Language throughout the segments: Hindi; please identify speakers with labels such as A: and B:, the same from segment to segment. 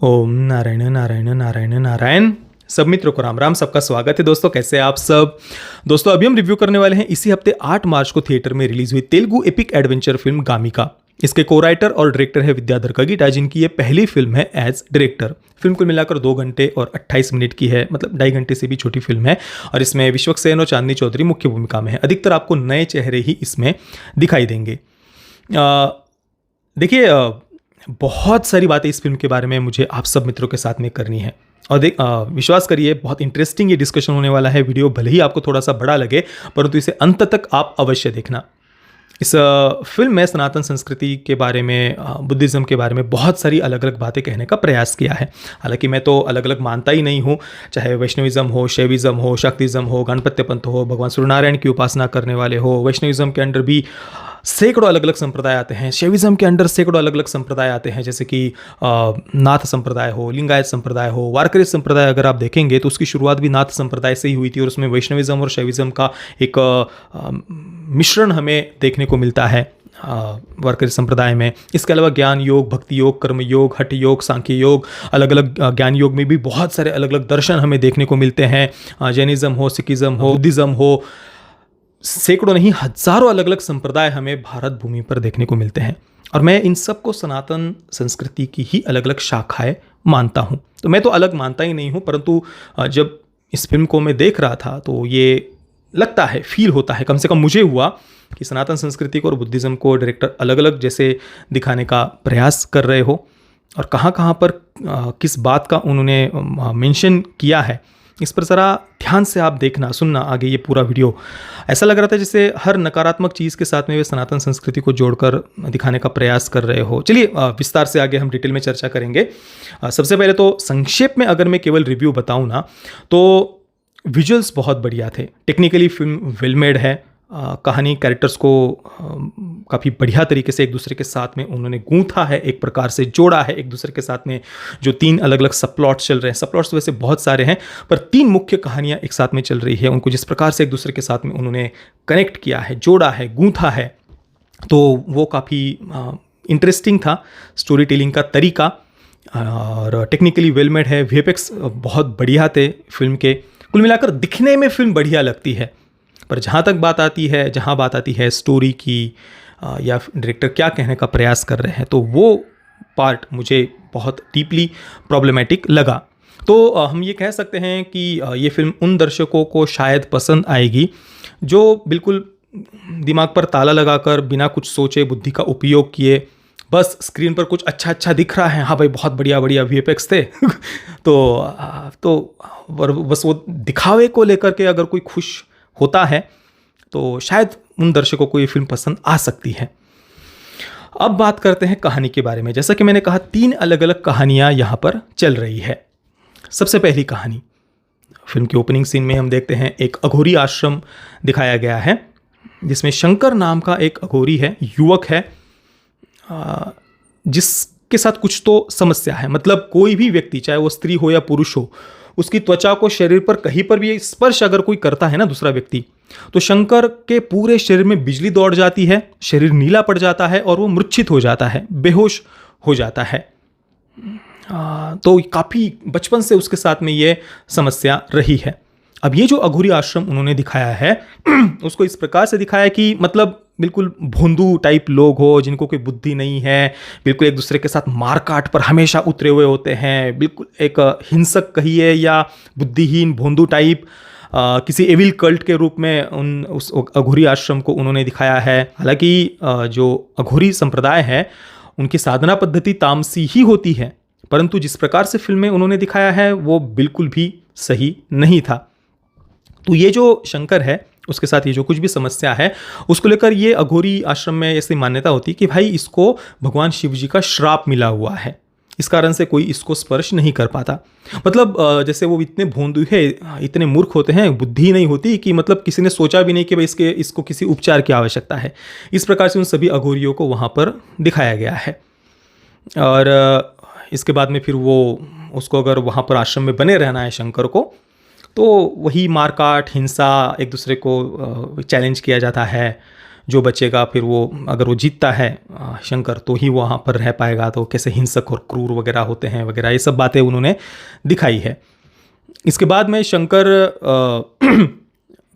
A: ओम नारायण नारायण नारायण नारायण। सब मित्रों को राम राम। सबका स्वागत है दोस्तों, कैसे हैं आप सब। दोस्तों अभी हम रिव्यू करने वाले हैं इसी हफ्ते 8 मार्च को थिएटर में रिलीज हुई तेलुगु एपिक एडवेंचर फिल्म गामिका। इसके को राइटर और डायरेक्टर है विद्याधर कगिटा, जिनकी ये पहली फिल्म है एज डायरेक्टर। फिल्म कुल मिलाकर 2 घंटे और 28 मिनट की है, मतलब 2.5 घंटे से भी छोटी फिल्म है। और इसमें विश्वक्सेन और चांदनी चौधरी मुख्य भूमिका में है। अधिकतर आपको नए चेहरे ही इसमें दिखाई देंगे। देखिए, बहुत सारी बातें इस फिल्म के बारे में मुझे आप सब मित्रों के साथ में करनी है। और विश्वास करिए, बहुत इंटरेस्टिंग ये डिस्कशन होने वाला है। वीडियो भले ही आपको थोड़ा सा बड़ा लगे, परंतु इसे अंत तक आप अवश्य देखना। इस फिल्म में सनातन संस्कृति के बारे में, बुद्धिज़्म के बारे में बहुत सारी अलग अलग बातें कहने का प्रयास किया है। हालांकि मैं तो अलग अलग मानता ही नहीं हूँ, चाहे वैष्णविज्म हो, शैविज्म हो, शक्तिज्म हो, गणपत्य पंथ हो, भगवान सूर्यनारायण की उपासना करने वाले हो। वैष्णविज्म के अंडर भी सैकड़ों अलग अलग संप्रदाय आते हैं, शैविज्म के अंडर सैकड़ों अलग अलग संप्रदाय आते हैं, जैसे कि नाथ संप्रदाय हो, लिंगायत संप्रदाय हो, वारकरी संप्रदाय। अगर आप देखेंगे तो उसकी शुरुआत भी नाथ संप्रदाय से ही हुई थी और उसमें वैष्णविज्म और शैविज्म का एक मिश्रण हमें देखने को मिलता है वारकरी संप्रदाय में। इसके अलावा ज्ञान योग, भक्ति योग, कर्म योग, हठ योग, सांख्य योग, अलग अलग ज्ञान योग में भी बहुत सारे अलग अलग दर्शन हमें देखने को मिलते हैं। जैनिज्म हो, सिखिज्म हो, बुद्धिज्म हो, सैकड़ों नहीं हजारों अलग अलग संप्रदाय हमें भारत भूमि पर देखने को मिलते हैं। और मैं इन सबको सनातन संस्कृति की ही अलग अलग शाखाएं मानता हूँ। तो मैं तो अलग मानता ही नहीं हूँ, परंतु जब इस फिल्म को मैं देख रहा था तो ये लगता है, फील होता है, कम से कम मुझे हुआ कि सनातन संस्कृति को और बुद्धिज़्म को डायरेक्टर अलग अलग जैसे दिखाने का प्रयास कर रहे हो। और कहाँ कहाँ पर किस बात का उन्होंने मेंशन किया है, इस पर ज़रा ध्यान से आप देखना, सुनना आगे ये पूरा वीडियो। ऐसा लग रहा था जैसे हर नकारात्मक चीज़ के साथ में वे सनातन संस्कृति को जोड़कर दिखाने का प्रयास कर रहे हो। चलिए विस्तार से आगे हम डिटेल में चर्चा करेंगे। सबसे पहले तो संक्षेप में अगर मैं केवल रिव्यू बताऊं ना, तो विजुअल्स बहुत बढ़िया थे। टेक्निकली फिल्म वेल मेड है। कहानी, कैरेक्टर्स को काफ़ी बढ़िया तरीके से एक दूसरे के साथ में उन्होंने गूंथा है, एक प्रकार से जोड़ा है एक दूसरे के साथ में। जो 3 अलग अलग सब प्लॉट्स चल रहे हैं, सब प्लॉट्स तो वैसे बहुत सारे हैं, पर 3 मुख्य कहानियाँ एक साथ में चल रही है। उनको जिस प्रकार से एक दूसरे के साथ में उन्होंने कनेक्ट किया है, जोड़ा है, गूंथा है, तो वो काफ़ी इंटरेस्टिंग था। स्टोरी टेलिंग का तरीका और टेक्निकली वेल मेड है। वीएफएक्स बहुत बढ़िया थे फिल्म के। कुल मिलाकर दिखने में फिल्म बढ़िया लगती है, पर जहाँ बात आती है स्टोरी की या डायरेक्टर क्या कहने का प्रयास कर रहे हैं, तो वो पार्ट मुझे बहुत डीपली प्रॉब्लमेटिक लगा। तो हम ये कह सकते हैं कि ये फिल्म उन दर्शकों को शायद पसंद आएगी जो बिल्कुल दिमाग पर ताला लगाकर बिना कुछ सोचे, बुद्धि का उपयोग किए, बस स्क्रीन पर कुछ अच्छा अच्छा दिख रहा है, हाँ भाई बहुत बढ़िया बढ़िया वीएफएक्स थे तो बस वो दिखावे को लेकर के अगर कोई खुश होता है तो शायद उन दर्शकों को ये फिल्म पसंद आ सकती है। अब बात करते हैं कहानी के बारे में। जैसा कि मैंने कहा, 3 अलग अलग कहानियां यहां पर चल रही है। सबसे पहली कहानी, फिल्म के ओपनिंग सीन में हम देखते हैं एक अघोरी आश्रम दिखाया गया है, जिसमें शंकर नाम का एक अघोरी है, युवक है, जिसके साथ कुछ तो समस्या है। मतलब कोई भी व्यक्ति, चाहे वो स्त्री हो या पुरुष हो, उसकी त्वचा को शरीर पर कहीं पर भी स्पर्श अगर कोई करता है ना दूसरा व्यक्ति, तो शंकर के पूरे शरीर में बिजली दौड़ जाती है, शरीर नीला पड़ जाता है और वो मूर्छित हो जाता है, बेहोश हो जाता है। तो काफ़ी बचपन से उसके साथ में ये समस्या रही है। अब ये जो अघोरी आश्रम उन्होंने दिखाया है उसको इस प्रकार से दिखाया कि मतलब बिल्कुल भोंदू टाइप लोग हो, जिनको कोई बुद्धि नहीं है, बिल्कुल एक दूसरे के साथ मारकाट पर हमेशा उतरे हुए होते हैं, बिल्कुल एक हिंसक कहिए या बुद्धिहीन भोंदू टाइप किसी एविल कल्ट के रूप में उस अघोरी आश्रम को उन्होंने दिखाया है। हालांकि जो अघोरी संप्रदाय है उनकी साधना पद्धति तामसी ही होती है, परंतु जिस प्रकार से फिल्म में उन्होंने दिखाया है वो बिल्कुल भी सही नहीं था। तो ये जो शंकर है, उसके साथ ये जो कुछ भी समस्या है, उसको लेकर ये अघोरी आश्रम में ऐसी मान्यता होती कि भाई इसको भगवान शिव जी का श्राप मिला हुआ है, इस कारण से कोई इसको स्पर्श नहीं कर पाता। मतलब जैसे वो इतने भोंदू है, इतने मूर्ख होते हैं, बुद्धि नहीं होती कि मतलब किसी ने सोचा भी नहीं कि भाई इसको किसी उपचार की आवश्यकता है। इस प्रकार से उन सभी अघोरियों को वहाँ पर दिखाया गया है। और इसके बाद में फिर वो उसको अगर वहाँ पर आश्रम में बने रहना है शंकर को, तो वही मारकाट, हिंसा, एक दूसरे को चैलेंज किया जाता है, जो बचेगा फिर वो, अगर वो जीतता है शंकर, तो ही वहाँ पर रह पाएगा, तो कैसे हिंसक और क्रूर वगैरह होते हैं वगैरह, ये सब बातें उन्होंने दिखाई है। इसके बाद में शंकर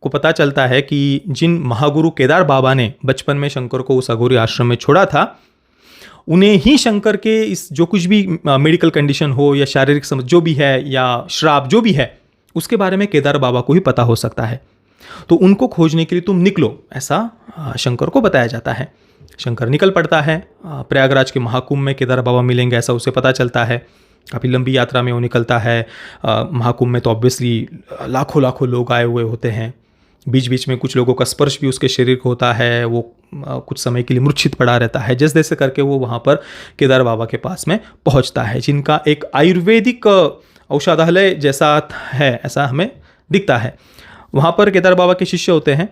A: को पता चलता है कि जिन महागुरु केदार बाबा ने बचपन में शंकर को उस अघोरी आश्रम में छोड़ा था, उन्हें ही शंकर के इस जो कुछ भी मेडिकल कंडीशन हो या शारीरिक समस्या जो भी है या श्राप जो भी है, उसके बारे में केदार बाबा को ही पता हो सकता है। तो उनको खोजने के लिए तुम निकलो, ऐसा शंकर को बताया जाता है। शंकर निकल पड़ता है। प्रयागराज के महाकुंभ में केदार बाबा मिलेंगे ऐसा उसे पता चलता है। काफ़ी लंबी यात्रा में वो निकलता है। महाकुंभ में तो ऑब्वियसली लाखों लाखों लोग आए हुए होते हैं। बीच बीच में कुछ लोगों का स्पर्श भी उसके शरीर को होता है। वो कुछ समय के लिए मूर्छित पड़ा रहता है। जैसे जैसे करके वो वहाँ पर केदार बाबा के पास में पहुँचता है, जिनका एक आयुर्वेदिक औषधालय जैसा है, ऐसा हमें दिखता है। वहाँ पर केदार बाबा के शिष्य होते हैं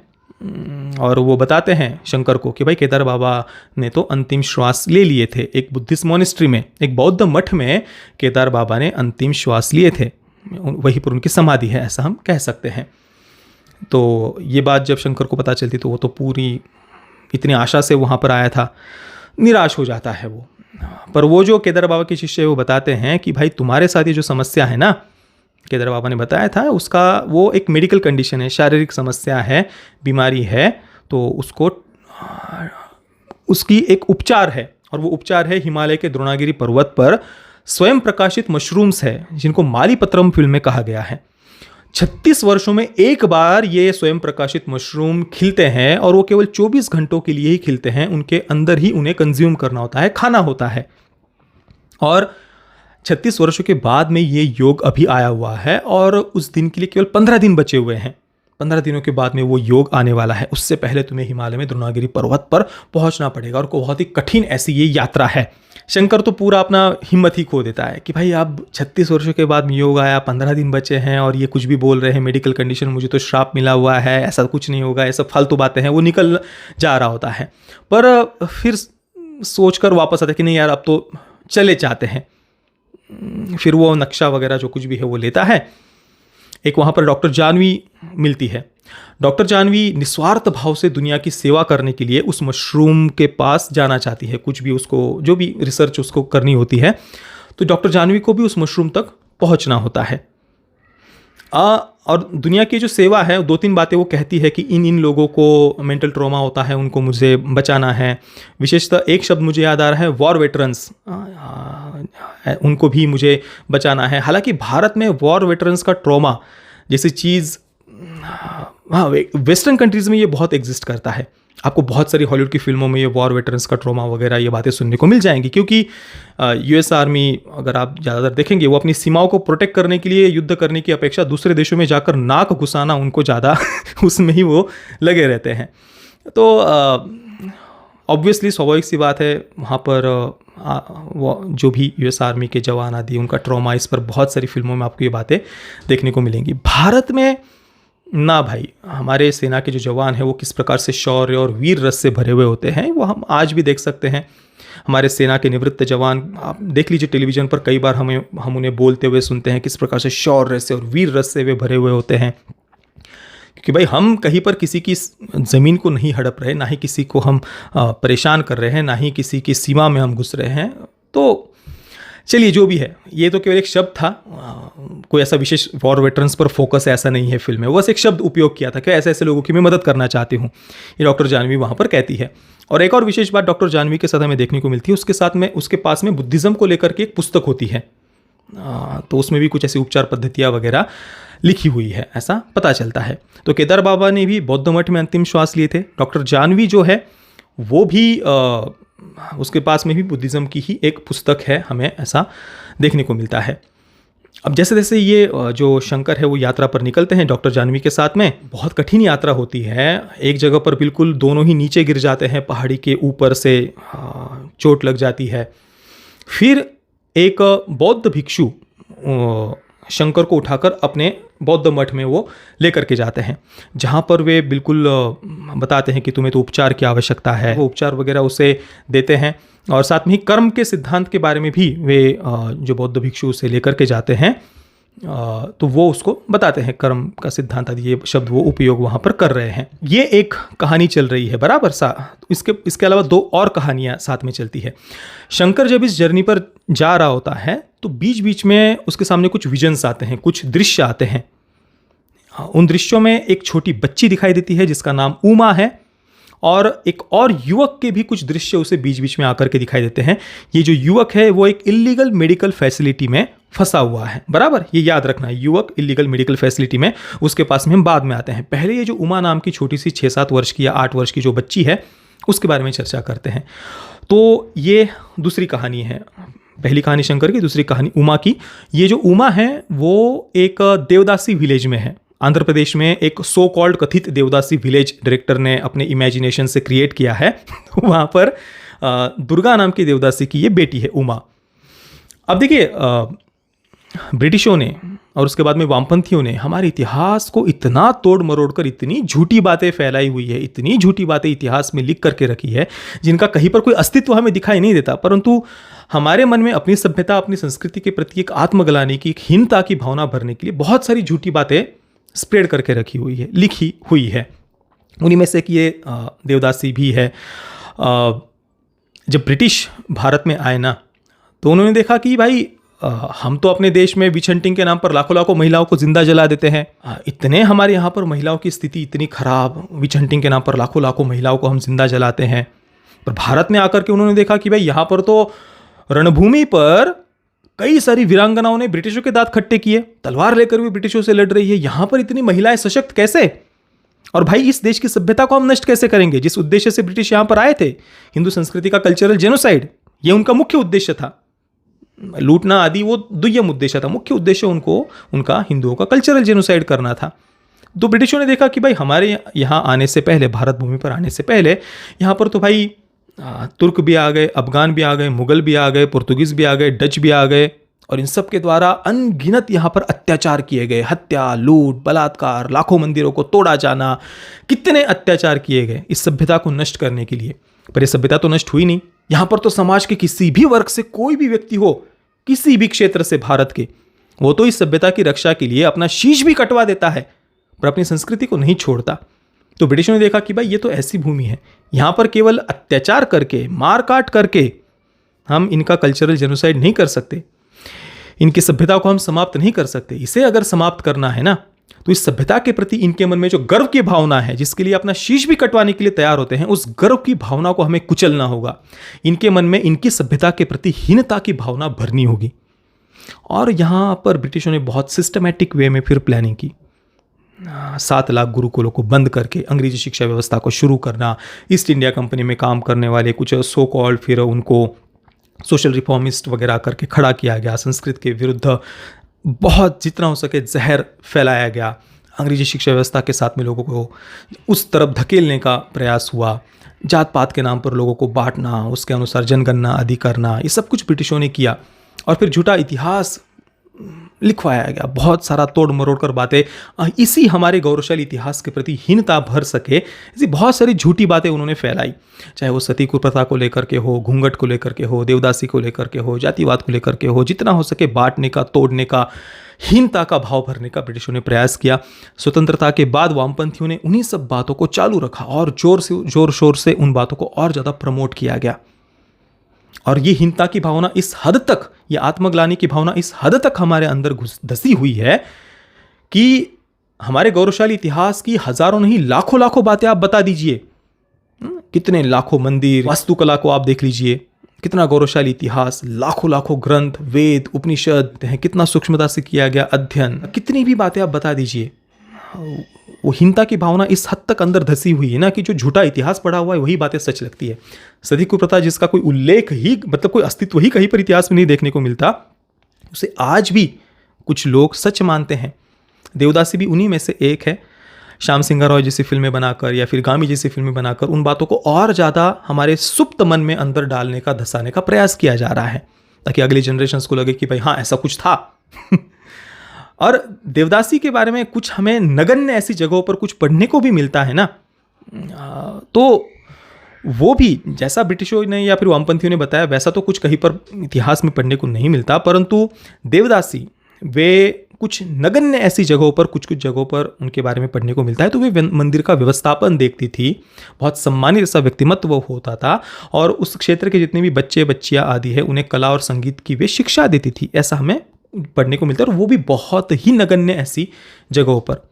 A: और वो बताते हैं शंकर को कि भाई केदार बाबा ने तो अंतिम श्वास ले लिए थे। एक बुद्धिस्ट मोनेस्ट्री में, एक बौद्ध मठ में केदार बाबा ने अंतिम श्वास लिए थे, वहीं पर उनकी समाधि है, ऐसा हम कह सकते हैं। तो ये बात जब शंकर को पता चलती तो वो तो पूरी इतनी आशा से वहाँ पर आया था, निराश हो जाता है वो। पर वो जो केदार बाबा के शिष्य वो बताते हैं कि भाई तुम्हारे साथ ये जो समस्या है ना, केदार बाबा ने बताया था, उसका वो एक मेडिकल कंडीशन है, शारीरिक समस्या है, बीमारी है, तो उसको उसकी एक उपचार है। और वो उपचार है हिमालय के द्रोणागिरी पर्वत पर स्वयं प्रकाशित मशरूम्स है, जिनको मालीपत्रम फिल्म में कहा गया है। 36 वर्षों में एक बार ये स्वयं प्रकाशित मशरूम खिलते हैं और वो केवल 24 घंटों के लिए ही खिलते हैं। उनके अंदर ही उन्हें कंज्यूम करना होता है, खाना होता है। और 36 वर्षों के बाद में ये योग अभी आया हुआ है और उस दिन के लिए केवल 15 दिन बचे हुए हैं। 15 दिनों के बाद में वो योग आने वाला है। उससे पहले तुम्हें हिमालय में द्रोणागिरी पर्वत पर पहुंचना पड़ेगा और बहुत ही कठिन ऐसी ये यात्रा है। शंकर तो पूरा अपना हिम्मत ही खो देता है कि भाई अब 36 वर्षों के बाद योग आया, 15 दिन बचे हैं और ये कुछ भी बोल रहे हैं, मेडिकल कंडीशन, मुझे तो श्राप मिला हुआ है, ऐसा कुछ नहीं होगा, ये सब फालतू बातें हैं। वो निकल जा रहा होता है, पर फिर सोचकर वापस आता है कि नहीं यार अब तो चले जाते हैं। फिर वो नक्शा वगैरह जो कुछ भी है वो लेता है। एक वहाँ पर डॉक्टर जानवी मिलती है। डॉक्टर जानवी निस्वार्थ भाव से दुनिया की सेवा करने के लिए उस मशरूम के पास जाना चाहती है। कुछ भी उसको जो भी रिसर्च उसको करनी होती है, तो डॉक्टर जानवी को भी उस मशरूम तक पहुंचना होता है। और दुनिया की जो सेवा है, 2-3 बातें वो कहती है कि इन लोगों को मेंटल ट्रॉमा होता है, उनको मुझे बचाना है। विशेषतः एक शब्द मुझे याद आ रहा है, वॉर वेटरन्स, उनको भी मुझे बचाना है। हालांकि भारत में वॉर वेटरन्स का ट्रॉमा जैसी चीज़, हाँ, वेस्टर्न कंट्रीज़ में ये बहुत एग्जिस्ट करता है। आपको बहुत सारी हॉलीवुड की फिल्मों में ये वॉर वेटरन्स का ट्रॉमा वगैरह ये बातें सुनने को मिल जाएंगी, क्योंकि यूएस आर्मी अगर आप ज़्यादातर देखेंगे, वो अपनी सीमाओं को प्रोटेक्ट करने के लिए युद्ध करने की अपेक्षा दूसरे देशों में जाकर नाक घुसाना उनको ज़्यादा उसमें ही वो लगे रहते हैं। तो ऑब्वियसली स्वाभाविक सी बात है, वहाँ पर वो जो भी यूएस आर्मी के जवान आदि, उनका ट्रॉमा, इस पर बहुत सारी फिल्मों में आपको ये बातें देखने को मिलेंगी। भारत में ना भाई, हमारे सेना के जो जवान हैं वो किस प्रकार से शौर्य और वीर रस से भरे हुए होते हैं, वो हम आज भी देख सकते हैं। हमारे सेना के निवृत्त जवान, आप देख लीजिए टेलीविज़न पर, कई बार हम उन्हें बोलते हुए सुनते हैं किस प्रकार से शौर्य से और वीर रस से वे भरे हुए होते हैं। क्योंकि भाई हम कहीं पर किसी की ज़मीन को नहीं हड़प रहे, ना ही किसी को हम परेशान कर रहे हैं, ना ही किसी की सीमा में हम घुस रहे हैं। तो चलिए जो भी है, ये तो केवल एक शब्द था, कोई ऐसा विशेष वॉर वेटरन्स पर फोकस ऐसा नहीं है फिल्म में। बस एक शब्द उपयोग किया था कि ऐसे ऐसे लोगों की मैं मदद करना चाहती हूँ, ये डॉक्टर जानवी वहाँ पर कहती है। और एक और विशेष बात डॉक्टर जानवी के साथ हमें देखने को मिलती है, उसके साथ में उसके पास में बुद्धिज़्म को लेकर के एक पुस्तक होती है, तो उसमें भी कुछ ऐसी उपचार पद्धतियाँ वगैरह लिखी हुई है, ऐसा पता चलता है। तो केदार बाबा ने भी बौद्ध मठ में अंतिम श्वास लिए थे। डॉक्टर जानवी जो है वो भी उसके पास में भी बुद्धिज़्म की ही एक पुस्तक है, हमें ऐसा देखने को मिलता है। अब जैसे जैसे ये जो शंकर है वो यात्रा पर निकलते हैं डॉक्टर जानवी के साथ में, बहुत कठिन यात्रा होती है। एक जगह पर बिल्कुल दोनों ही नीचे गिर जाते हैं, पहाड़ी के ऊपर से चोट लग जाती है। फिर एक बौद्ध भिक्षु शंकर को उठाकर अपने बौद्ध मठ में वो लेकर के जाते हैं, जहाँ पर वे बिल्कुल बताते हैं कि तुम्हें तो उपचार की आवश्यकता है। वो उपचार वगैरह उसे देते हैं और साथ में ही कर्म के सिद्धांत के बारे में भी वे जो बौद्ध भिक्षु उसे लेकर के जाते हैं तो वो उसको बताते हैं, कर्म का सिद्धांत आदि ये शब्द वो उपयोग वहाँ पर कर रहे हैं। ये एक कहानी चल रही है बराबर सा। इसके अलावा दो और कहानियाँ साथ में चलती है। शंकर जब इस जर्नी पर जा रहा होता है तो बीच बीच में उसके सामने कुछ विजन्स आते हैं, कुछ दृश्य आते हैं। उन दृश्यों में एक छोटी बच्ची दिखाई देती है जिसका नाम उमा है, और एक और युवक के भी कुछ दृश्य उसे बीच बीच में आकर के दिखाई देते हैं। ये जो युवक है वो एक इलीगल मेडिकल फैसिलिटी में फंसा हुआ है, बराबर, ये याद रखना है, युवक इलीगल मेडिकल फैसिलिटी में। उसके पास में हम बाद में आते हैं। पहले ये जो उमा नाम की छोटी सी 6-7 वर्ष की या 8 वर्ष की जो बच्ची है उसके बारे में चर्चा करते हैं। तो ये दूसरी कहानी है, पहली कहानी शंकर की, दूसरी कहानी उमा की। ये जो उमा है वो एक देवदासी विलेज में है, आंध्र प्रदेश में। एक सो कॉल्ड कथित देवदासी विलेज डायरेक्टर ने अपने इमेजिनेशन से क्रिएट किया है। वहाँ पर दुर्गा नाम की देवदासी की ये बेटी है उमा। अब देखिए, ब्रिटिशों ने और उसके बाद में वामपंथियों ने हमारे इतिहास को इतना तोड़ मरोड़ कर इतनी झूठी बातें फैलाई हुई है, इतनी झूठी बातें इतिहास में लिख करके रखी है जिनका कहीं पर कोई अस्तित्व हमें दिखाई नहीं देता, परंतु हमारे मन में अपनी सभ्यता, अपनी संस्कृति के प्रति एक आत्मग्लानि की, एक हीनता की भावना भरने के लिए बहुत सारी झूठी बातें स्प्रेड करके रखी हुई है, लिखी हुई है। उन्हीं में से कि ये देवदासी भी है। जब ब्रिटिश भारत में आए ना, तो उन्होंने देखा कि भाई हम तो अपने देश में विच हंटिंग के नाम पर लाखों लाखों महिलाओं को जिंदा जला देते हैं। इतने हमारे यहाँ पर महिलाओं की स्थिति इतनी खराब, विच हंटिंग के नाम पर लाखों लाखों महिलाओं को हम जिंदा जलाते हैं। पर भारत में आकर के उन्होंने देखा कि भाई यहाँ पर तो रणभूमि पर कई सारी वीरांगनाओं ने ब्रिटिशों के दांत खट्टे किए, तलवार लेकर भी ब्रिटिशों से लड़ रही है। यहाँ पर इतनी महिलाएं सशक्त कैसे? और भाई इस देश की सभ्यता को हम नष्ट कैसे करेंगे? जिस उद्देश्य से ब्रिटिश यहाँ पर आए थे, हिंदू संस्कृति का कल्चरल जेनोसाइड, ये उनका मुख्य उद्देश्य था। लूटना आदि वो दुर्यम उद्देश्य था, मुख्य उद्देश्य उनका हिंदुओं का कल्चरल जेनोसाइड करना था। तो ब्रिटिशों ने देखा कि भाई हमारे यहाँ आने से पहले, भारत भूमि पर आने से पहले, यहाँ पर तो भाई तुर्क भी आ गए, अफगान भी आ गए, मुगल भी आ गए, पुर्तगीज भी आ गए, डच भी आ गए, और इन सब के द्वारा अनगिनत यहाँ पर अत्याचार किए गए। हत्या, लूट, बलात्कार, लाखों मंदिरों को तोड़ा जाना, कितने अत्याचार किए गए इस सभ्यता को नष्ट करने के लिए। पर यह सभ्यता तो नष्ट हुई नहीं। यहाँ पर तो समाज के किसी भी वर्ग से कोई भी व्यक्ति हो, किसी भी क्षेत्र से भारत के, वो तो इस सभ्यता की रक्षा के लिए अपना शीश भी कटवा देता है, पर अपनी संस्कृति को नहीं छोड़ता। तो ब्रिटिशों ने देखा कि भाई ये तो ऐसी भूमि है, यहाँ पर केवल अत्याचार करके, मार काट करके हम इनका कल्चरल जेनोसाइड नहीं कर सकते, इनकी सभ्यता को हम समाप्त नहीं कर सकते। इसे अगर समाप्त करना है ना, तो इस सभ्यता के प्रति इनके मन में जो गर्व की भावना है, जिसके लिए अपना शीश भी कटवाने के लिए तैयार होते हैं, उस गर्व की भावना को हमें कुचलना होगा। इनके मन में इनकी सभ्यता के प्रति हीनता की भावना भरनी होगी। और यहाँ पर ब्रिटिशों ने बहुत सिस्टमैटिक वे में फिर प्लानिंग की। 7 लाख गुरुकुलों को बंद करके अंग्रेजी शिक्षा व्यवस्था को शुरू करना, ईस्ट इंडिया कंपनी में काम करने वाले कुछ सो कॉल्ड, फिर उनको सोशल रिफॉर्मिस्ट वगैरह करके खड़ा किया गया। संस्कृत के विरुद्ध बहुत जितना हो सके जहर फैलाया गया। अंग्रेजी शिक्षा व्यवस्था के साथ में लोगों को उस तरफ धकेलने का प्रयास हुआ। जात पात के नाम पर लोगों को बांटना, उसके अनुसार जनगणना आदि करना, ये सब कुछ ब्रिटिशों ने किया। और फिर झूठा इतिहास लिखवाया गया, बहुत सारा तोड़ मरोड़ कर बातें, इसी हमारे गौरवशाली इतिहास के प्रति हीनता भर सके, ऐसी बहुत सारी झूठी बातें उन्होंने फैलाई। चाहे वो सती कुप्रथा को लेकर के हो, घूंघट को लेकर के हो, देवदासी को लेकर के हो, जातिवाद को लेकर के हो, जितना हो सके बांटने का, तोड़ने का, हीनता का भाव भरने का ब्रिटिशों ने प्रयास किया। स्वतंत्रता के बाद वामपंथियों ने उन्हीं सब बातों को चालू रखा और जोर शोर से उन बातों को और ज़्यादा प्रमोट किया गया। और ये हीनता की भावना इस हद तक, ये आत्मग्लानि की भावना इस हद तक हमारे अंदर धसी हुई है कि हमारे गौरवशाली इतिहास की हजारों नहीं लाखों लाखों बातें आप बता दीजिए। कितने लाखों मंदिर, वास्तुकला को आप देख लीजिए, कितना गौरवशाली इतिहास, लाखों लाखों ग्रंथ, वेद, उपनिषद हैं, कितना सूक्ष्मता से किया गया अध्ययन, कितनी भी बातें आप बता दीजिए। वो हीनता की भावना इस हद तक अंदर धसी हुई है ना कि जो झूठा इतिहास पढ़ा हुआ है वही बातें सच लगती है। सती कुप्रथा जिसका कोई उल्लेख ही, मतलब कोई अस्तित्व ही कहीं पर इतिहास में नहीं देखने को मिलता, उसे आज भी कुछ लोग सच मानते हैं। देवदासी भी उन्हीं में से एक है। श्याम सिंह रॉय जैसी फिल्में बनाकर या फिर गामी जैसी फिल्में बनाकर उन बातों को और ज़्यादा हमारे सुप्त मन में अंदर डालने का, धसाने का प्रयास किया जा रहा है, ताकि अगली जनरेशन्स को लगे कि भाई हाँ ऐसा कुछ था। और देवदासी के बारे में कुछ हमें नगण्य ऐसी जगहों पर कुछ पढ़ने को भी मिलता है ना, तो वो भी जैसा ब्रिटिशों ने या फिर वामपंथियों ने बताया वैसा तो कुछ कहीं पर इतिहास में पढ़ने को नहीं मिलता। परंतु देवदासी वे कुछ नगण्य ऐसी जगहों पर, कुछ कुछ जगहों पर उनके बारे में पढ़ने को मिलता है। तो वे मंदिर का व्यवस्थापन देखती थी, बहुत सम्मानित सा व्यक्तिमत्व वो होता था, और उस क्षेत्र के जितने भी बच्चे बच्चियां आदि है उन्हें कला और संगीत की वे शिक्षा देती थी, ऐसा हमें पढ़ने को मिलता है, और वो भी बहुत ही नगण्य ऐसी जगहों पर।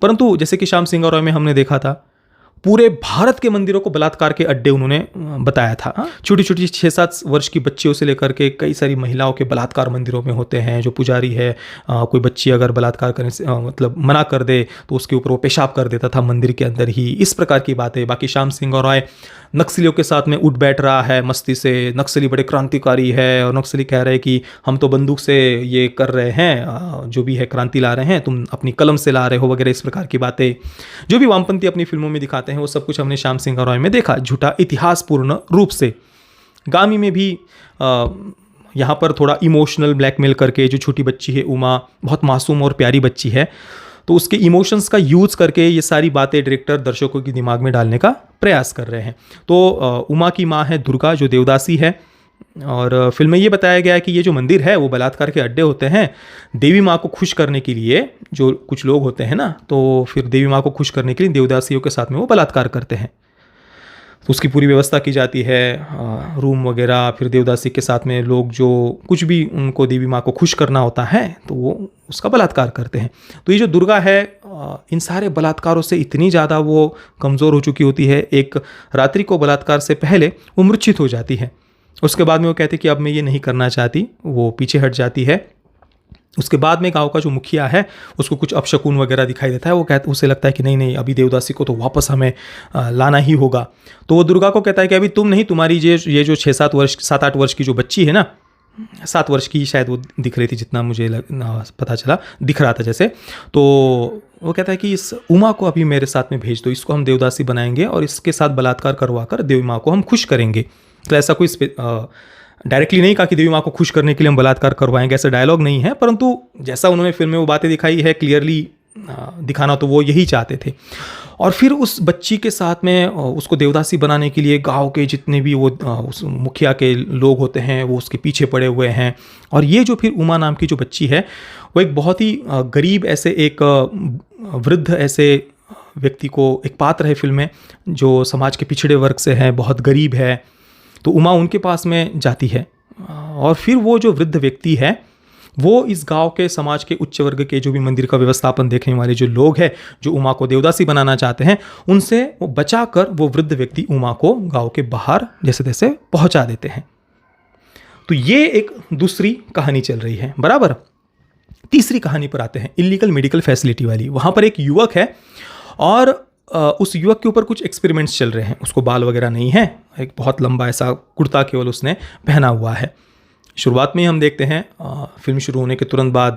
A: परंतु जैसे कि श्याम सिंह रॉय में हमने देखा था, पूरे भारत के मंदिरों को बलात्कार के अड्डे उन्होंने बताया था। छोटी छोटी 6-7 वर्ष की बच्चियों से लेकर के कई सारी महिलाओं के बलात्कार मंदिरों में होते हैं। जो पुजारी है, कोई बच्ची अगर बलात्कार करने से मतलब मना कर दे तो उसके ऊपर वो पेशाब कर देता था मंदिर के अंदर ही, इस प्रकार की बातें। बाकी श्याम सिंह रॉय नक्सलियों के साथ में उठ बैठ रहा है मस्ती से, नक्सली बड़े क्रांतिकारी है और नक्सली कह रहे हैं कि हम तो बंदूक से ये कर रहे हैं, जो भी है क्रांति ला रहे हैं, तुम अपनी कलम से ला रहे हो, वगैरह इस प्रकार की बातें जो भी वामपंथी अपनी फिल्मों में दिखाते हैं वो सब कुछ हमने श्याम सिंह रॉय में देखा, झूठा इतिहासपूर्ण रूप से। गामी में भी यहाँ पर थोड़ा इमोशनल ब्लैकमेल करके, जो छोटी बच्ची है उमा, बहुत मासूम और प्यारी बच्ची है, तो उसके इमोशंस का यूज़ करके ये सारी बातें डायरेक्टर दर्शकों के दिमाग में डालने का प्रयास कर रहे हैं। तो उमा की माँ है दुर्गा, जो देवदासी है, और फिल्म में ये बताया गया है कि ये जो मंदिर है वो बलात्कार के अड्डे होते हैं। देवी माँ को खुश करने के लिए जो कुछ लोग होते हैं ना, तो फिर देवी माँ को खुश करने के लिए देवदासियों के साथ में वो बलात्कार करते हैं। तो उसकी पूरी व्यवस्था की जाती है, रूम वगैरह, फिर देवदासी के साथ में लोग जो कुछ भी उनको देवी माँ को खुश करना होता है तो वो उसका बलात्कार करते हैं। तो ये जो दुर्गा है इन सारे बलात्कारों से इतनी ज़्यादा वो कमज़ोर हो चुकी होती है, एक रात्रि को बलात्कार से पहले वो मूर्छित हो जाती है। उसके बाद में वो कहती है कि अब मैं ये नहीं करना चाहती, वो पीछे हट जाती है। उसके बाद में गांव का जो मुखिया है उसको कुछ अपशकुन वगैरह दिखाई देता है, वो कहता, उसे लगता है कि नहीं नहीं अभी देवदासी को तो वापस हमें लाना ही होगा। तो वो दुर्गा को कहता है कि अभी तुम नहीं, तुम्हारी ये जो 7-8 वर्ष की जो बच्ची है ना, 7 वर्ष की शायद वो दिख रही थी, जितना मुझे पता चला, दिख रहा था जैसे, तो वो कहता है कि इस उमा को अभी मेरे साथ में भेज दो, इसको हम देवदासी बनाएंगे और इसके साथ बलात्कार करवा कर देवी माँ को हम खुश करेंगे। तो ऐसा कोई डायरेक्टली नहीं कहा कि देवी माँ को खुश करने के लिए हम बलात्कार करवाएंगे, ऐसा डायलॉग नहीं है, परंतु जैसा उन्होंने फिल्म में वो बातें दिखाई है, क्लियरली दिखाना तो वो यही चाहते थे। और फिर उस बच्ची के साथ में उसको देवदासी बनाने के लिए गांव के जितने भी वो उस मुखिया के लोग होते हैं वो उसके पीछे पड़े हुए हैं। और ये जो फिर उमा नाम की जो बच्ची है वो एक बहुत ही गरीब ऐसे एक वृद्ध ऐसे व्यक्ति को, एक पात्र है फिल्म में जो समाज के पिछड़े वर्ग से है, बहुत गरीब है। तो उमा उनके पास में जाती है और फिर वो जो वृद्ध व्यक्ति है वो इस गांव के समाज के उच्च वर्ग के जो भी मंदिर का व्यवस्थापन देखने वाले जो लोग हैं, जो उमा को देवदासी बनाना चाहते हैं, उनसे वो बचाकर वो वृद्ध व्यक्ति उमा को गांव के बाहर जैसे तैसे पहुंचा देते हैं। तो ये एक दूसरी कहानी चल रही है, बराबर। तीसरी कहानी पर आते हैं, इल्लीगल मेडिकल फैसिलिटी वाली। वहाँ पर एक युवक है और उस युवक के ऊपर कुछ एक्सपेरिमेंट्स चल रहे हैं। उसको बाल वगैरह नहीं है, एक बहुत लंबा ऐसा कुर्ता केवल उसने पहना हुआ है। शुरुआत में ही हम देखते हैं, फिल्म शुरू होने के तुरंत बाद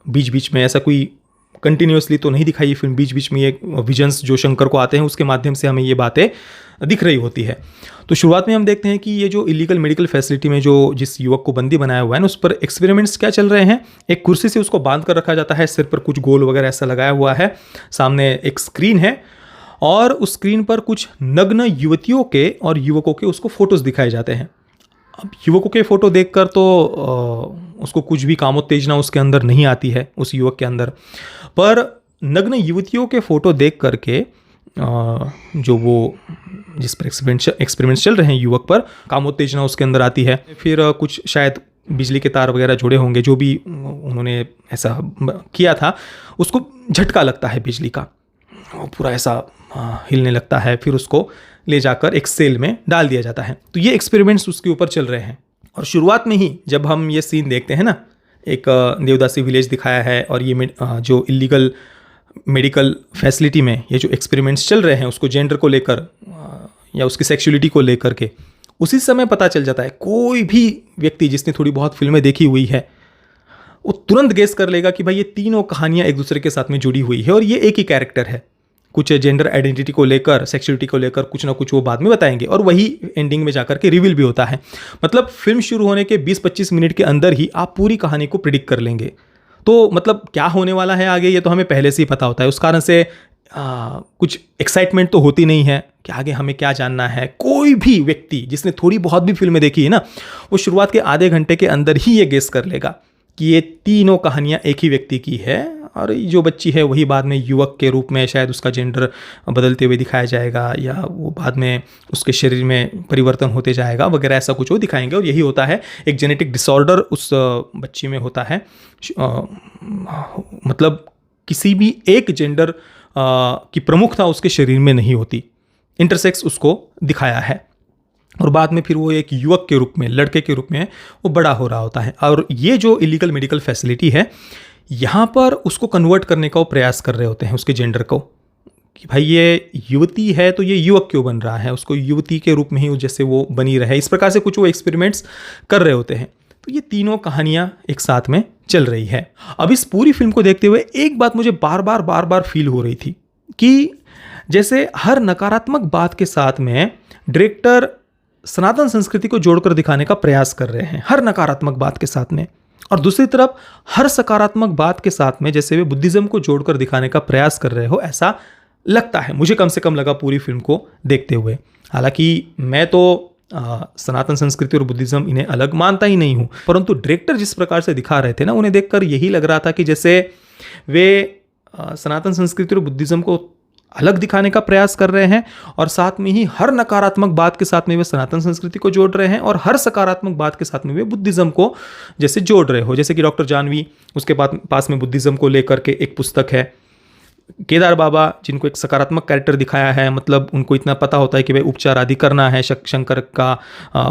A: बीच बीच में, ऐसा कोई कंटिन्यूसली तो नहीं दिखाई फिल्म, बीच बीच में ये विजन्स जो शंकर को आते हैं उसके माध्यम से हमें ये बातें दिख रही होती है। तो शुरुआत में हम देखते हैं कि ये जो इलीगल मेडिकल फैसिलिटी में जो जिस युवक को बंदी बनाया हुआ है ना, उस पर एक्सपेरिमेंट्स क्या चल रहे हैं। एक कुर्सी से उसको बांध कर रखा जाता है, सिर पर कुछ गोल वगैरह ऐसा लगाया हुआ है, सामने एक स्क्रीन है और उस स्क्रीन पर कुछ नग्न युवतियों के और युवकों के उसको फोटोज दिखाए जाते हैं। अब युवकों के फ़ोटो देखकर तो उसको कुछ भी कामोत्तेजना उसके अंदर नहीं आती है, उस युवक के अंदर। पर नग्न युवतियों के फ़ोटो देख करके जो वो जिस पर एक्सपेरिमेंट्स चल रहे हैं युवक पर, कामोत्तेजना उसके अंदर आती है। फिर कुछ शायद बिजली के तार वगैरह जुड़े होंगे, जो भी उन्होंने ऐसा किया था, उसको झटका लगता है बिजली का, पूरा ऐसा हिलने लगता है। फिर उसको ले जाकर एक सेल में डाल दिया जाता है। तो ये एक्सपेरिमेंट्स उसके ऊपर चल रहे हैं। और शुरुआत में ही जब हम ये सीन देखते हैं ना, एक देवदासी विलेज दिखाया है और ये जो इलीगल मेडिकल फैसिलिटी में ये जो एक्सपेरिमेंट्स चल रहे हैं उसको जेंडर को लेकर या उसकी सेक्सुअलिटी को लेकर के, उसी समय पता चल जाता है। कोई भी व्यक्ति जिसने थोड़ी बहुत फिल्में देखी हुई है वो तुरंत गेस कर लेगा कि भाई ये तीनों कहानियाँ एक दूसरे के साथ में जुड़ी हुई है और ये एक ही कैरेक्टर है। कुछ जेंडर आइडेंटिटी को लेकर, सेक्सुअलिटी को लेकर कुछ ना कुछ वो बाद में बताएंगे और वही एंडिंग में जाकर के रिवील भी होता है। मतलब फिल्म शुरू होने के 20-25 मिनट के अंदर ही आप पूरी कहानी को प्रिडिक्ट कर लेंगे। तो मतलब क्या होने वाला है आगे ये तो हमें पहले से ही पता होता है। उस कारण से कुछ एक्साइटमेंट तो होती नहीं है कि आगे हमें क्या जानना है। कोई भी व्यक्ति जिसने थोड़ी बहुत भी फिल्में देखी है ना, वो शुरुआत के आधे घंटे के अंदर ही ये गेस कर लेगा कि ये तीनों कहानियाँ एक ही व्यक्ति की है और जो बच्ची है वही बाद में युवक के रूप में शायद उसका जेंडर बदलते हुए दिखाया जाएगा या वो बाद में उसके शरीर में परिवर्तन होते जाएगा वगैरह, ऐसा कुछ वो दिखाएंगे। और यही होता है, एक जेनेटिक डिसऑर्डर उस बच्ची में होता है। मतलब किसी भी एक जेंडर की प्रमुखता उसके शरीर में नहीं होती, इंटरसेक्स उसको दिखाया है। और बाद में फिर वो एक युवक के रूप में, लड़के के रूप में वो बड़ा हो रहा होता है। और ये जो इलीगल मेडिकल फैसिलिटी है, यहाँ पर उसको कन्वर्ट करने का वो प्रयास कर रहे होते हैं उसके जेंडर को, कि भाई ये युवती है तो ये युवक क्यों बन रहा है, उसको युवती के रूप में ही जैसे वो बनी रहे, इस प्रकार से कुछ वो एक्सपेरिमेंट्स कर रहे होते हैं। तो ये तीनों कहानियाँ एक साथ में चल रही है। अब इस पूरी फिल्म को देखते हुए एक बात मुझे बार बार फील हो रही थी कि जैसे हर नकारात्मक बात के साथ में डायरेक्टर सनातन संस्कृति को जोड़कर दिखाने का प्रयास कर रहे हैं, हर नकारात्मक बात के साथ में, और दूसरी तरफ हर सकारात्मक बात के साथ में जैसे वे बुद्धिज्म को जोड़कर दिखाने का प्रयास कर रहे हो, ऐसा लगता है, मुझे कम से कम लगा पूरी फिल्म को देखते हुए। हालांकि मैं तो सनातन संस्कृति और बुद्धिज्म इन्हें अलग मानता ही नहीं हूँ, परंतु डायरेक्टर जिस प्रकार से दिखा रहे थे ना, उन्हें देखकर यही लग रहा था कि जैसे वे सनातन संस्कृति और बुद्धिज्म को अलग दिखाने का प्रयास कर रहे हैं और साथ में ही हर नकारात्मक बात के साथ में वे सनातन संस्कृति को जोड़ रहे हैं और हर सकारात्मक बात के साथ में वे बुद्धिज्म को जैसे जोड़ रहे हो। जैसे कि डॉक्टर जानवी, उसके पास में बुद्धिज्म को लेकर के एक पुस्तक है। केदार बाबा, जिनको एक सकारात्मक कैरेक्टर दिखाया है, मतलब उनको इतना पता होता है कि भाई उपचार आदि करना है शंकर का,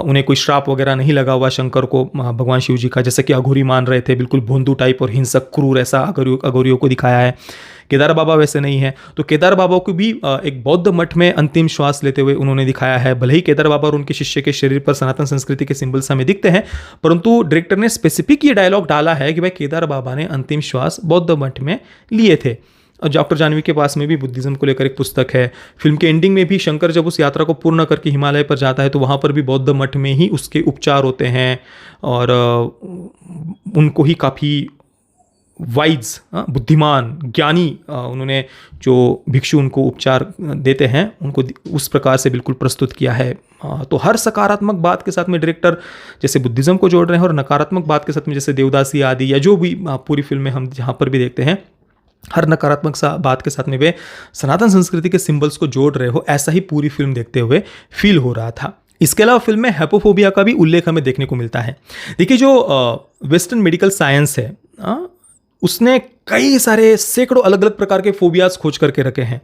A: उन्हें कोई श्राप वगैरह नहीं लगा हुआ शंकर को, भगवान शिव जी का, जैसे कि अघोरी मान रहे थे, बिल्कुल भोंदू टाइप और हिंसक क्रूर ऐसा अघोरियों को दिखाया है। केदार बाबा वैसे नहीं है। तो केदार बाबा को भी एक बौद्ध मठ में अंतिम श्वास लेते हुए उन्होंने दिखाया है। भले ही केदार बाबा और उनके शिष्य के शरीर पर सनातन संस्कृति के सिंबल्स हमें दिखते हैं, परंतु डायरेक्टर ने स्पेसिफिक ये डायलॉग डाला है कि भाई केदार बाबा ने अंतिम श्वास बौद्ध मठ में लिए थे। और डॉक्टर जानवी के पास में भी बुद्धिज्म को लेकर एक पुस्तक है। फिल्म के एंडिंग में भी शंकर जब उस यात्रा को पूर्ण करके हिमालय पर जाता है तो वहाँ पर भी बौद्ध मठ में ही उसके उपचार होते हैं और उनको ही काफ़ी वाइज, बुद्धिमान, ज्ञानी उन्होंने जो भिक्षु उनको उपचार देते हैं उनको उस प्रकार से बिल्कुल प्रस्तुत किया है। तो हर सकारात्मक बात के साथ में डायरेक्टर जैसे बुद्धिज्म को जोड़ रहे हैं और नकारात्मक बात के साथ में जैसे देवदासी आदि या जो भी पूरी फिल्म में हम जहाँ पर भी देखते हैं, हर नकारात्मक बात के साथ में वे सनातन संस्कृति के सिंबल्स को जोड़ रहे हो, ऐसा ही पूरी फिल्म देखते हुए फील हो रहा था। इसके अलावा फिल्म में हेपोफोबिया का भी उल्लेख हमें देखने को मिलता है। देखिए, जो वेस्टर्न मेडिकल साइंस है उसने कई सारे सैकड़ों अलग अलग प्रकार के फोबियाज खोज करके रखे हैं,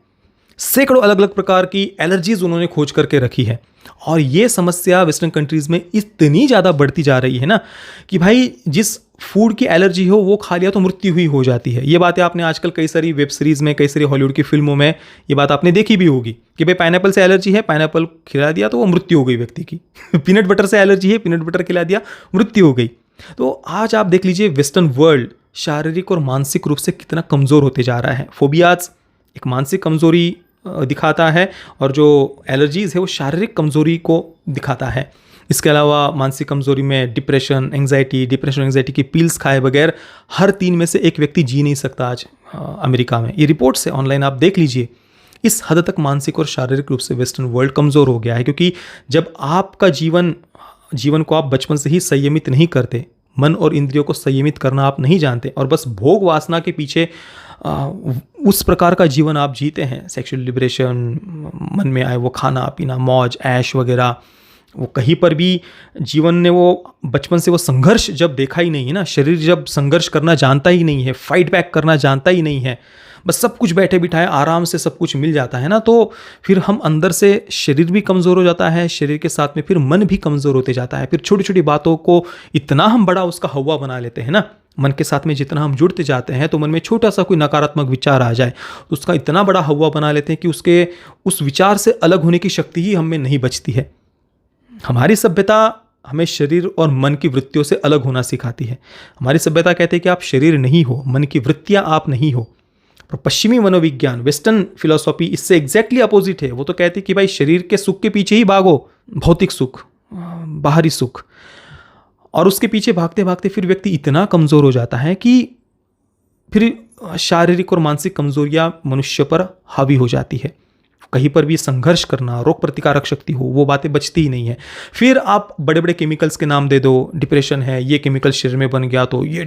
A: सैकड़ों अलग अलग प्रकार की एलर्जीज उन्होंने खोज करके रखी है। और ये समस्या वेस्टर्न कंट्रीज में इतनी ज़्यादा बढ़ती जा रही है ना कि भाई जिस फूड की एलर्जी हो वो खा लिया तो मृत्यु हुई हो जाती है। ये बातें आपने आजकल कई सारी वेब सीरीज़ में, कई सारी हॉलीवुड की फिल्मों में ये बात आपने देखी भी होगी कि भाई पाइनएप्पल से एलर्जी है, पाइनएप्पल खिला दिया तो वो मृत्यु हो गई व्यक्ति की। पीनट बटर से एलर्जी है, पीनट बटर खिला दिया, मृत्यु हो गई। तो आज आप देख लीजिए वेस्टर्न वर्ल्ड शारीरिक और मानसिक रूप से कितना कमज़ोर होते जा रहा है। फोबियाज एक मानसिक कमज़ोरी दिखाता है और जो एलर्जीज़ है वो शारीरिक कमज़ोरी को दिखाता है। इसके अलावा मानसिक कमज़ोरी में डिप्रेशन एंग्जाइटी की पिल्स खाए बगैर हर 3 में से एक व्यक्ति जी नहीं सकता आज अमेरिका में। ये रिपोर्ट्स है, ऑनलाइन आप देख लीजिए। इस हद तक मानसिक और शारीरिक रूप से वेस्टर्न वर्ल्ड कमज़ोर हो गया है, क्योंकि जब आपका जीवन को आप बचपन से ही संयमित नहीं करते, मन और इंद्रियों को संयमित करना आप नहीं जानते और बस भोग वासना के पीछे उस प्रकार का जीवन आप जीते हैं, सेक्सुअल लिबरेशन, मन में आए वो खाना पीना, मौज ऐश वगैरह, वो कहीं पर भी जीवन ने वो बचपन से वो संघर्ष जब देखा ही नहीं है ना, शरीर जब संघर्ष करना जानता ही नहीं है, फाइट बैक करना जानता ही नहीं है, बस सब कुछ बैठे बिठाए आराम से सब कुछ मिल जाता है ना, तो फिर हम अंदर से शरीर भी कमज़ोर हो जाता है, शरीर के साथ में फिर मन भी कमज़ोर होते जाता है। फिर छोटी छोटी बातों को इतना हम बड़ा उसका हवा बना लेते हैं ना, मन के साथ में जितना हम जुड़ते जाते हैं तो मन में छोटा सा कोई नकारात्मक विचार आ जाए तो उसका इतना बड़ा हवा बना लेते हैं कि उस विचार से अलग होने की शक्ति ही हमें नहीं बचती है। हमारी सभ्यता हमें शरीर और मन की वृत्तियों से अलग होना सिखाती है। हमारी सभ्यता कहती है कि आप शरीर नहीं हो, मन की वृत्तियां आप नहीं हो। पर पश्चिमी मनोविज्ञान, वेस्टर्न फिलॉसफी इससे एग्जैक्टली अपोजिट है। वो तो कहती है कि भाई शरीर के सुख के पीछे ही भागो, भौतिक सुख, बाहरी सुख, और उसके पीछे भागते भागते फिर व्यक्ति इतना कमज़ोर हो जाता है कि फिर शारीरिक और मानसिक कमजोरियां मनुष्य पर हावी हो जाती है कहीं पर भी संघर्ष करना, रोग प्रतिकारक शक्ति हो, वो बातें बचती ही नहीं है। फिर आप बड़े बड़े केमिकल्स के नाम दे दो, डिप्रेशन है, ये केमिकल शरीर में बन गया तो ये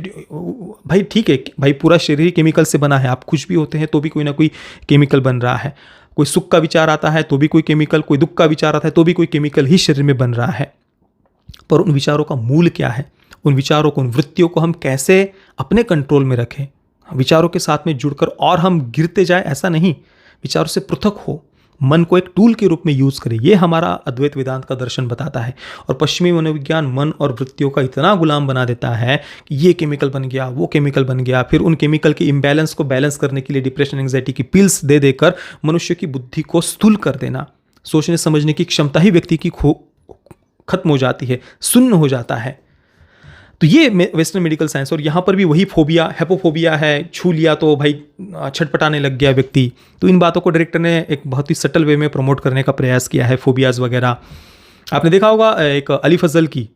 A: भाई ठीक है भाई, पूरा शरीर ही केमिकल से बना है। आप खुश भी होते हैं तो भी कोई ना कोई केमिकल बन रहा है। कोई सुख का विचार आता है तो भी कोई केमिकल, कोई दुख का विचार आता है तो भी कोई केमिकल ही शरीर में बन रहा है। पर उन विचारों का मूल क्या है, उन विचारों को, उन वृत्तियों को हम कैसे अपने कंट्रोल में रखें। विचारों के साथ में जुड़कर और हम गिरते जाए ऐसा नहीं, विचारों से पृथक हो, मन को एक टूल के रूप में यूज करें। यह हमारा अद्वैत वेदांत का दर्शन बताता है। और पश्चिमी मनोविज्ञान मन और वृत्तियों का इतना गुलाम बना देता है कि ये केमिकल बन गया, वो केमिकल बन गया, फिर उन केमिकल के इम्बैलेंस को बैलेंस करने के लिए डिप्रेशन, एंग्जाइटी की पिल्स दे देकर मनुष्य की बुद्धि को स्थूल कर देना। सोचने समझने की क्षमता ही व्यक्ति की खत्म हो जाती है, शून्य हो जाता है। तो ये वेस्टर्न मेडिकल साइंस, और यहाँ पर भी वही फोबिया, हेपोफोबिया है, छू लिया तो भाई छटपटाने लग गया व्यक्ति। तो इन बातों को डायरेक्टर ने एक बहुत ही सटल वे में प्रमोट करने का प्रयास किया है, फोबियाज वगैरह। आपने देखा होगा एक अली फजल की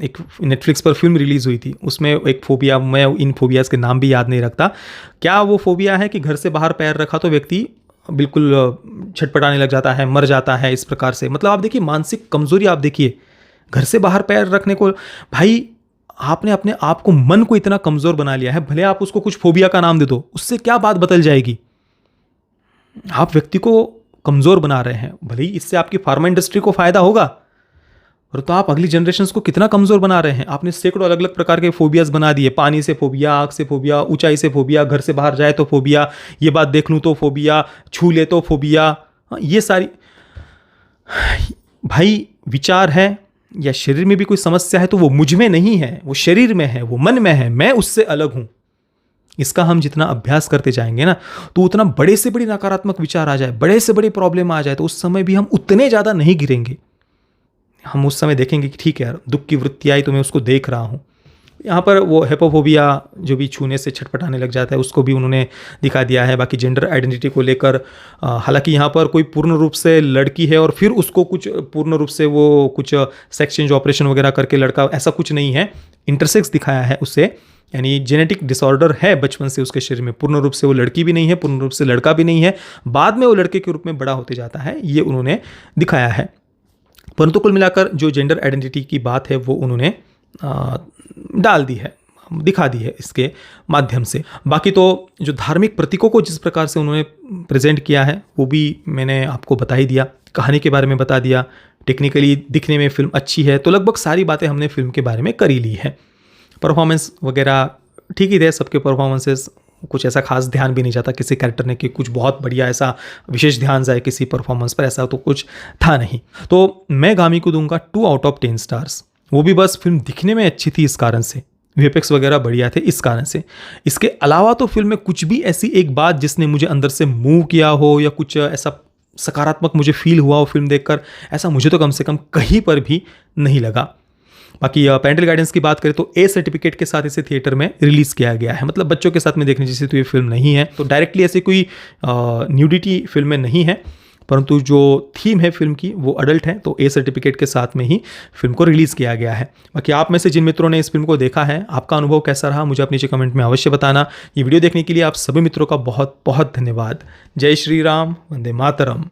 A: एक नेटफ्लिक्स पर फिल्म रिलीज हुई थी, उसमें एक फोबिया, मैं इन फोबियाज के नाम भी याद नहीं रखता, क्या वो फोबिया है कि घर से बाहर पैर रखा तो व्यक्ति बिल्कुल छटपटाने लग जाता है, मर जाता है, इस प्रकार से। मतलब आप देखिए मानसिक कमजोरी, आप देखिए घर से बाहर पैर रखने को, भाई आपने अपने आप को, मन को इतना कमजोर बना लिया है। भले आप उसको कुछ फोबिया का नाम दे दो, उससे क्या बात बदल जाएगी। आप व्यक्ति को कमजोर बना रहे हैं, भले ही इससे आपकी फार्मा इंडस्ट्री को फायदा होगा, और तो आप अगली जनरेशन को कितना कमजोर बना रहे हैं। आपने सैकड़ों अलग अलग प्रकार के फोबियाज बना दिए, पानी से फोबिया, आग से फोबिया, ऊंचाई से फोबिया, घर से बाहर जाए तो फोबिया, ये बात देख लूं तो फोबिया, छू ले तो फोबिया। ये सारी भाई विचार है या शरीर में भी कोई समस्या है तो वो मुझ में नहीं है, वो शरीर में है, वो मन में है, मैं उससे अलग हूं। इसका हम जितना अभ्यास करते जाएंगे ना, तो उतना बड़े से बड़ी नकारात्मक विचार आ जाए, बड़े से बड़ी प्रॉब्लम आ जाए, तो उस समय भी हम उतने ज्यादा नहीं गिरेंगे। हम उस समय देखेंगे कि ठीक है यार, दुख की वृत्ति आई तो मैं उसको देख रहा हूं। यहाँ पर वो हेपोफोबिया जो भी छूने से छटपटाने लग जाता है, उसको भी उन्होंने दिखा दिया है। बाकी जेंडर आइडेंटिटी को लेकर, हालांकि यहाँ पर कोई पूर्ण रूप से लड़की है और फिर उसको कुछ पूर्ण रूप से वो कुछ सेक्स चेंज ऑपरेशन वगैरह करके लड़का, ऐसा कुछ नहीं है। इंटरसेक्स दिखाया है उससे, यानी जेनेटिक डिसऑर्डर है बचपन से उसके शरीर में। पूर्ण रूप से वो लड़की भी नहीं है, पूर्ण रूप से लड़का भी नहीं है, बाद में वो लड़के के रूप में बड़ा होते जाता है, ये उन्होंने दिखाया है। परंतु कुल मिलाकर जो जेंडर आइडेंटिटी की बात है वो उन्होंने डाल दी है, दिखा दी है इसके माध्यम से। बाकी तो जो धार्मिक प्रतीकों को जिस प्रकार से उन्होंने प्रेजेंट किया है वो भी मैंने आपको बता ही दिया, कहानी के बारे में बता दिया, टेक्निकली दिखने में फिल्म अच्छी है, तो लगभग सारी बातें हमने फिल्म के बारे में कर ही ली है। परफॉर्मेंस वगैरह ठीक ही थे, सबके परफॉर्मेंसेस, कुछ ऐसा खास ध्यान भी नहीं जाता किसी कैरेक्टर ने कि कुछ बहुत बढ़िया ऐसा विशेष ध्यान जाए किसी परफॉर्मेंस पर, ऐसा तो कुछ था नहीं। तो मैं गामी को दूंगा 2 आउट ऑफ 10 स्टार्स। वो भी बस फिल्म दिखने में अच्छी थी इस कारण से, वीएफएक्स वगैरह बढ़िया थे इस कारण से। इसके अलावा तो फिल्म में कुछ भी ऐसी एक बात जिसने मुझे अंदर से मूव किया हो या कुछ ऐसा सकारात्मक मुझे फील हुआ हो फिल्म देखकर, ऐसा मुझे तो कम से कम कहीं पर भी नहीं लगा। बाकी पेरेंटल गाइडेंस की बात करें तो ए सर्टिफिकेट के साथ इसे थिएटर में रिलीज किया गया है, मतलब बच्चों के साथ में देखने जैसी तो ये फिल्म नहीं है। तो डायरेक्टली ऐसी कोई न्यूडिटी फिल्म में नहीं है, परंतु जो थीम है फिल्म की वो अडल्ट है, तो ए सर्टिफिकेट के साथ में ही फिल्म को रिलीज़ किया गया है। बाकी आप में से जिन मित्रों ने इस फिल्म को देखा है, आपका अनुभव कैसा रहा मुझे अपने नीचे कमेंट में अवश्य बताना। ये वीडियो देखने के लिए आप सभी मित्रों का बहुत बहुत धन्यवाद। जय श्री राम, वंदे मातरम।